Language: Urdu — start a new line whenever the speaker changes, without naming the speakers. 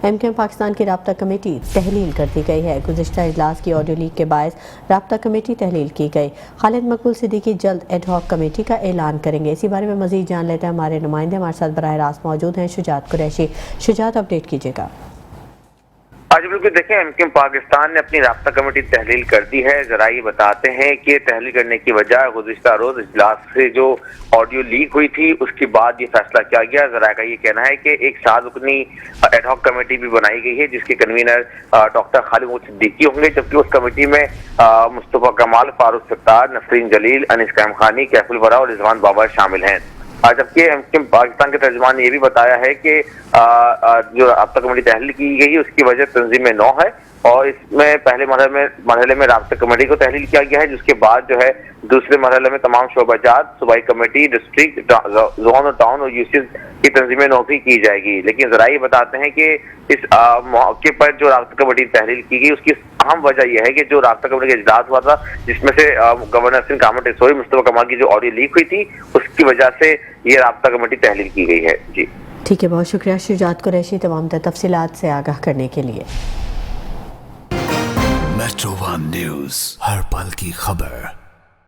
ایم کیو ایم پاکستان کی رابطہ کمیٹی تحلیل کر دی گئی ہے۔ گزشتہ اجلاس کی آڈیو لیک کے باعث رابطہ کمیٹی تحلیل کی گئی۔ خالد مقبول صدیقی جلد ایڈ ہاک کمیٹی کا اعلان کریں گے۔ اسی بارے میں مزید جان لیتے ہیں ہمارے نمائندے ہمارے ساتھ براہ راست موجود ہیں شجاعت قریشی۔ شجاعت، اپڈیٹ کیجیے گا۔
آج بالکل دیکھیں، ایم کیو ایم پاکستان نے اپنی رابطہ کمیٹی تحلیل کر دی ہے۔ ذرائع بتاتے ہیں کہ تحلیل کرنے کی وجہ گزشتہ روز اجلاس سے جو آڈیو لیک ہوئی تھی اس کے بعد یہ فیصلہ کیا گیا۔ ذرائع کا یہ کہنا ہے کہ ایک 7 رکنی ایڈ ہاک کمیٹی بھی بنائی گئی ہے جس کے کنوینر ڈاکٹر خالد مقبول صدیقی ہوں گے، جبکہ اس کمیٹی میں مصطفیٰ کمال، فاروق ستار، نسرین جلیل، انیس قیومخانی، کیف الورا اور رضوان بابر شامل ہیں۔ جبکہ ایم کیو ایم پاکستان کے ترجمان نے یہ بھی بتایا ہے کہ جو رابطہ کمیٹی تحلیل کی گئی ہے اس کی وجہ تنظیم 9 ہے، اور اس میں پہلے مرحلے میں رابطہ کمیٹی کو تحلیل کیا گیا ہے، جس کے بعد جو ہے دوسرے مرحلے میں تمام شعبہ جات، صوبائی کمیٹی، ڈسٹرکٹ، زون اور ٹاؤن اور یوسیز کی تنظیم 9 بھی کی جائے گی۔ لیکن ذرائع بتاتے ہیں کہ اس موقع پر جو رابطہ کمیٹی تحلیل کی گئی اس کی اہم وجہ یہ ہے کہ جو رابطہ کمیٹی کا اجلاس ہوا تھا جس میں سے گورنر سندھ کامنٹ ریسوری مصطفیٰ کمال کی جو آڈیو لیک ہوئی تھی اس کی وجہ سے یہ رابطہ کمیٹی تحلیل کی گئی ہے۔ جی
ٹھیک ہے، بہت شکریہ شجاعت قریشی تمام تفصیلات سے آگاہ کرنے کے لیے۔
میٹرو ون نیوز، ہر پل کی خبر۔